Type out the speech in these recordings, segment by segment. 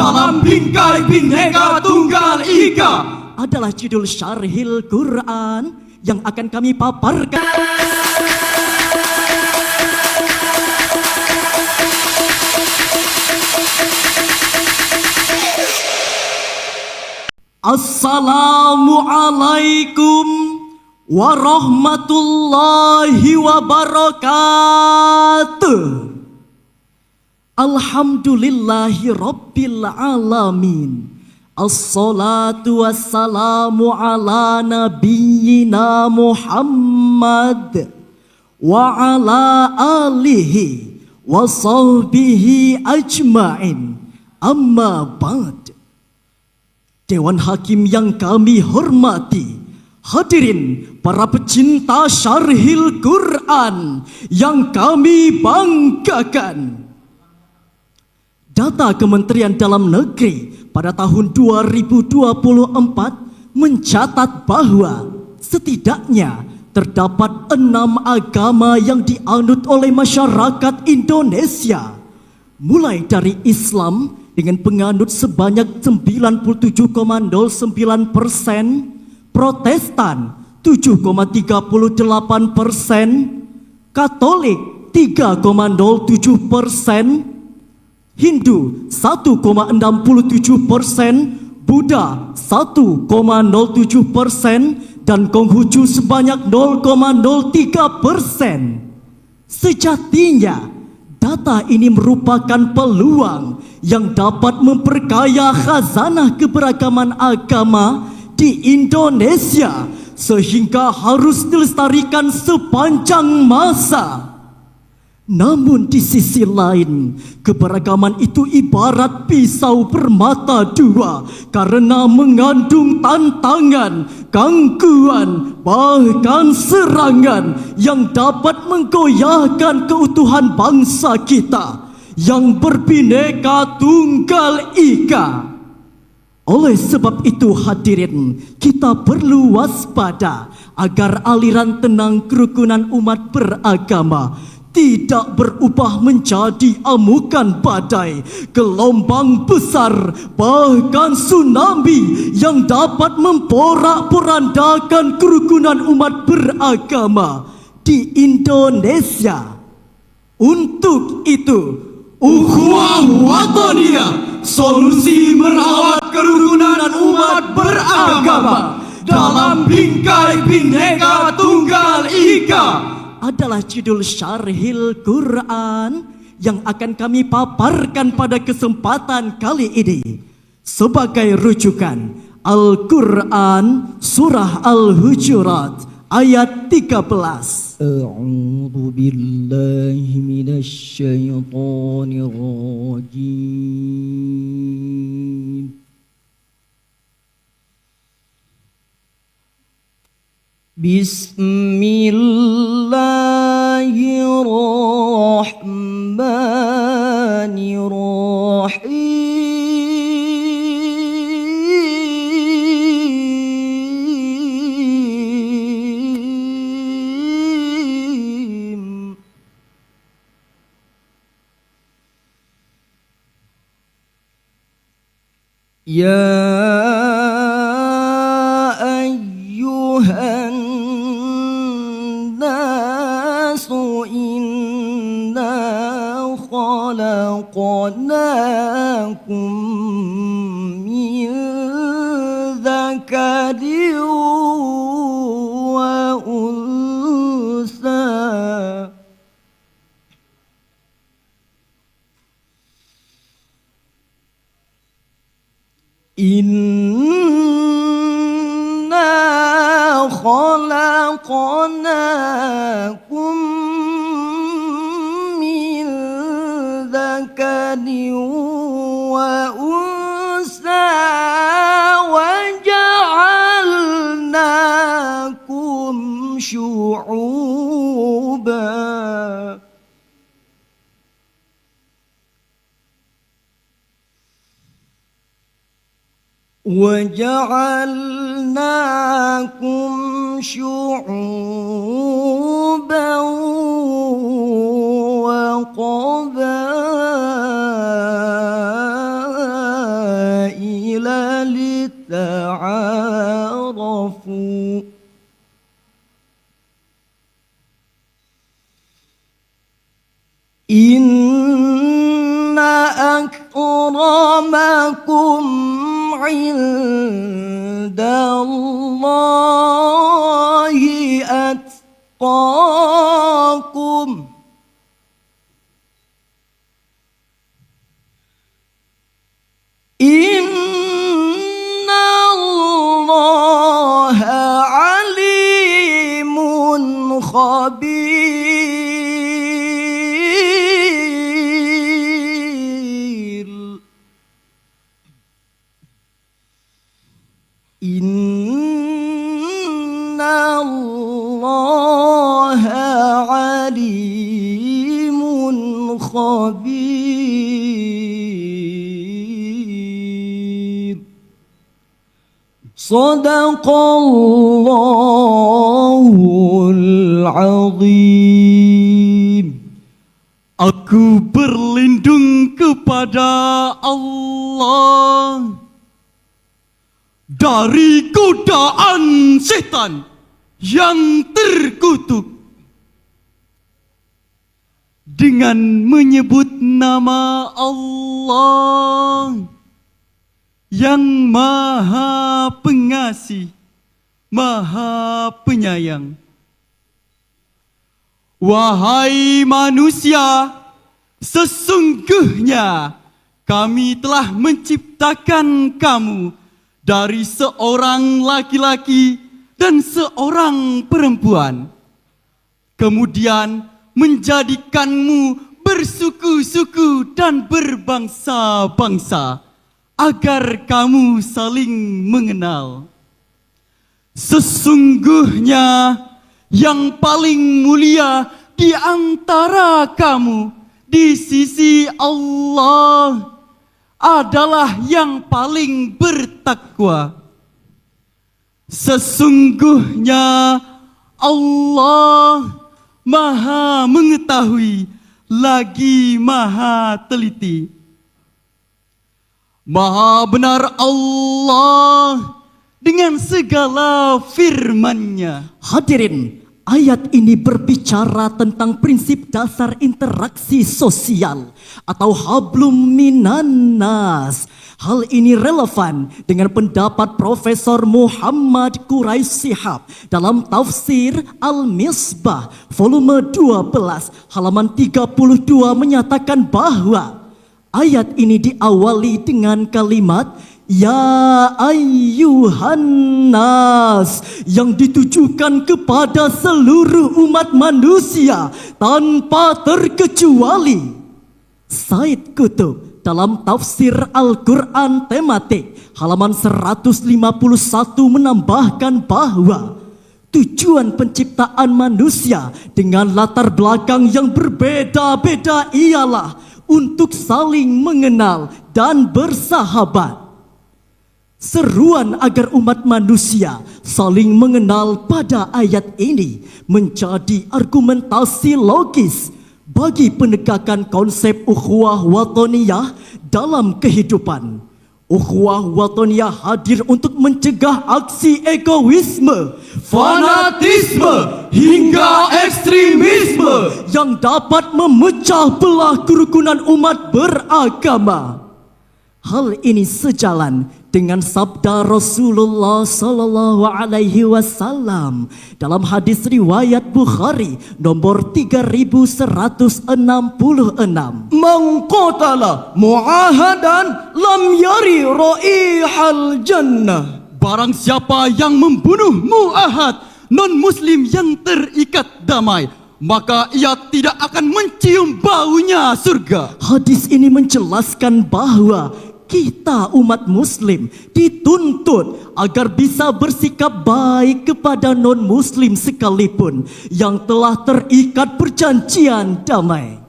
dalam bingkai Bhinneka Tunggal Ika adalah judul Syarhil Quran yang akan kami paparkan. Assalamualaikum warahmatullahi wabarakatuh. Alhamdulillahi rabbil alamin. Assalatu wassalamu ala nabiyyina Muhammad wa ala alihi wa sahbihi ajma'in. Amma ba'd. Dewan Hakim yang kami hormati, hadirin para pecinta Syarhil Quran yang kami banggakan. Data Kementerian Dalam Negeri pada tahun 2024 mencatat bahwa setidaknya terdapat 6 agama yang dianut oleh masyarakat Indonesia, mulai dari Islam dengan penganut sebanyak 97,09%, Protestan 7,38%, Katolik 3,07%, Hindu 1,67%, Buddha 1,07%, dan Konghucu sebanyak 0,03%. Sejatinya, data ini merupakan peluang yang dapat memperkaya khazanah keberagaman agama di Indonesia sehingga harus dilestarikan sepanjang masa. Namun di sisi lain, keberagaman itu ibarat pisau bermata dua karena mengandung tantangan, gangguan, bahkan serangan yang dapat menggoyahkan keutuhan bangsa kita yang berbineka tunggal ika. Oleh sebab itu hadirin, kita perlu waspada agar aliran tenang kerukunan umat beragama tidak berubah menjadi amukan badai, gelombang besar, bahkan tsunami yang dapat memporak-porandakan kerukunan umat beragama di Indonesia. Untuk itu, Ukhuwah Wataniyah, solusi merawat kerukunan umat beragama dalam bingkai Bhinneka Tunggal Ika adalah judul Syarhil Quran yang akan kami paparkan pada kesempatan kali ini. Sebagai rujukan, Al-Quran Surah Al-Hujurat ayat 13. A'udzu billahi minasy syaithanir rajim. Bismillahirrahmanirrahim. Ya خلقناكم من ذكر وأنثى إنا خلقناكم وأنثى وجعلناكم شعوبا وجعلناكم شعوبا وقبائل أكرمكم عند الله أتقاكم إن الله عليم خبير إن الله عليم خبير صدق الله العظيم. Aku berlindung kepada Allah dari godaan setan yang terkutuk dengan menyebut nama Allah yang Maha Pengasih, Maha Penyayang. Wahai manusia, sesungguhnya kami telah menciptakan kamu dari seorang laki-laki dan seorang perempuan. Kemudian menjadikanmu bersuku-suku dan berbangsa-bangsa agar kamu saling mengenal. Sesungguhnya yang paling mulia di antara kamu di sisi Allah adalah yang paling bertakwa. Sesungguhnya Allah Maha mengetahui lagi Maha teliti. Maha benar Allah dengan segala firman-Nya. Hadirin, ayat ini berbicara tentang prinsip dasar interaksi sosial atau hablum minan nas. Hal ini relevan dengan pendapat Profesor Muhammad Quraisy Shihab dalam tafsir Al-Misbah volume 12 halaman 32 menyatakan bahwa ayat ini diawali dengan kalimat Ya ayyuhan nas yang ditujukan kepada seluruh umat manusia tanpa terkecuali. Said Qutb dalam tafsir Al-Quran tematik halaman 151 menambahkan bahwa tujuan penciptaan manusia dengan latar belakang yang berbeda-beda ialah untuk saling mengenal dan bersahabat. Seruan agar umat manusia saling mengenal pada ayat ini menjadi argumentasi logis bagi penegakan konsep ukhuwah wataniyah dalam kehidupan. Ukhuwah wataniyah hadir untuk mencegah aksi egoisme, Fanatisme hingga ekstremisme yang dapat memecah belah kerukunan umat beragama. Hal ini sejalan dengan sabda Rasulullah sallallahu alaihi wasallam dalam hadis riwayat Bukhari nomor 3166. Man qatala mu'ahadan lam yari raihal jannah. Barang siapa yang membunuh mu'ahad non-muslim yang terikat damai, maka ia tidak akan mencium baunya surga. Hadis ini menjelaskan bahwa kita umat muslim dituntut agar bisa bersikap baik kepada non-muslim sekalipun yang telah terikat perjanjian damai.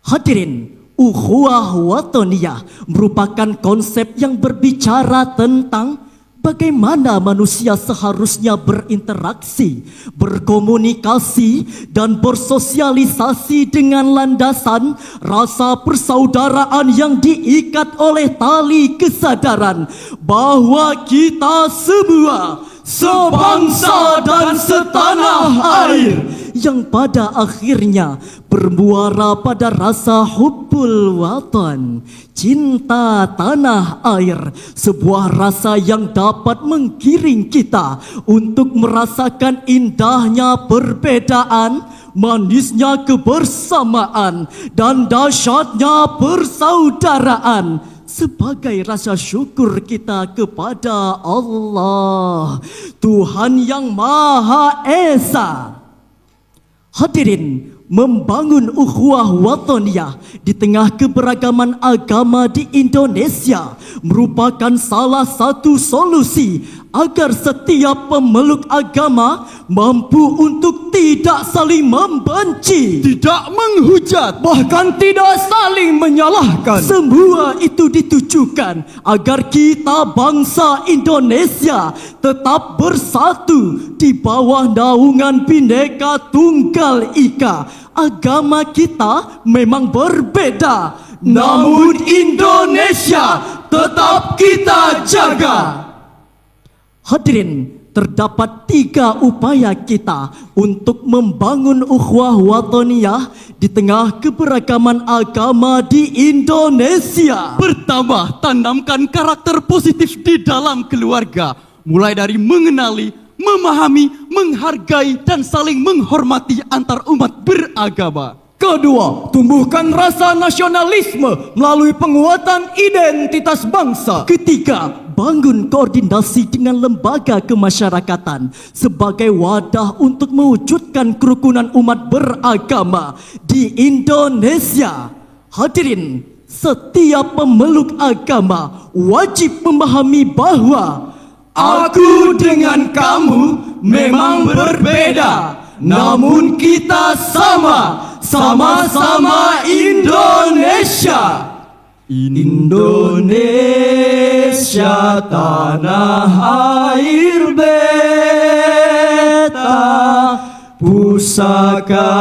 Hadirin, ukhuwah wataniyah merupakan konsep yang berbicara tentang bagaimana manusia seharusnya berinteraksi, berkomunikasi, dan bersosialisasi dengan landasan rasa persaudaraan yang diikat oleh tali kesadaran bahwa kita semua sebangsa dan setanah air, yang pada akhirnya bermuara pada rasa hubbul watan, cinta tanah air, sebuah rasa yang dapat menggiring kita untuk merasakan indahnya perbedaan, manisnya kebersamaan, dan dahsyatnya persaudaraan sebagai rasa syukur kita kepada Allah, Tuhan yang Maha Esa. Hadirin, membangun ukhuwah wataniyah di tengah keberagaman agama di Indonesia merupakan salah satu solusi agar setiap pemeluk agama mampu untuk tidak saling membenci, tidak menghujat, bahkan tidak saling menyalahkan. Semua itu ditujukan agar kita bangsa Indonesia tetap bersatu di bawah naungan Bhinneka Tunggal Ika. Agama kita memang berbeda, namun Indonesia tetap kita jaga. Hadirin, terdapat 3 upaya kita untuk membangun ukhuwah wataniyah di tengah keberagaman agama di Indonesia. Pertama, tanamkan karakter positif di dalam keluarga, mulai dari mengenali, memahami, menghargai, dan saling menghormati antar umat beragama. Kedua, tumbuhkan rasa nasionalisme melalui penguatan identitas bangsa. Ketiga, bangun koordinasi dengan lembaga kemasyarakatan sebagai wadah untuk mewujudkan kerukunan umat beragama di Indonesia. Hadirin, setiap pemeluk agama wajib memahami bahwa Aku dengan kamu memang berbeda, namun kita sama-sama Indonesia. Indonesia tanah air beta, pusaka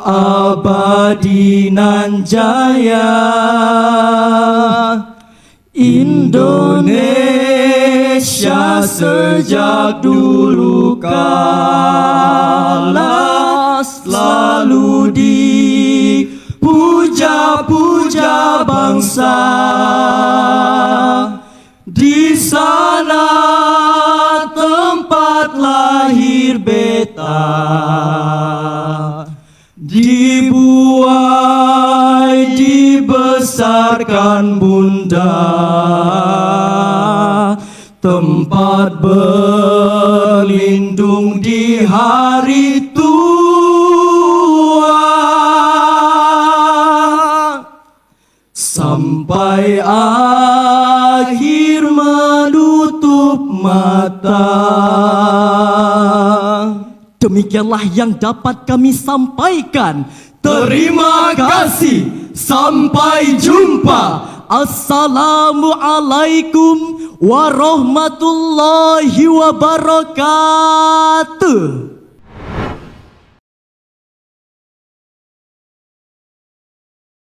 abadi nan jaya. Indonesia sejak dulu kala selalu dipuja-puja bangsa. Di sana tempat lahir beta, dibuai dibesarkan bunda, tempat berlindung di hari tua, sampai akhir menutup mata. demikianlah yang dapat kami sampaikan. Terima kasih. Sampai jumpa. Assalamualaikum warahmatullahi wabarakatuh.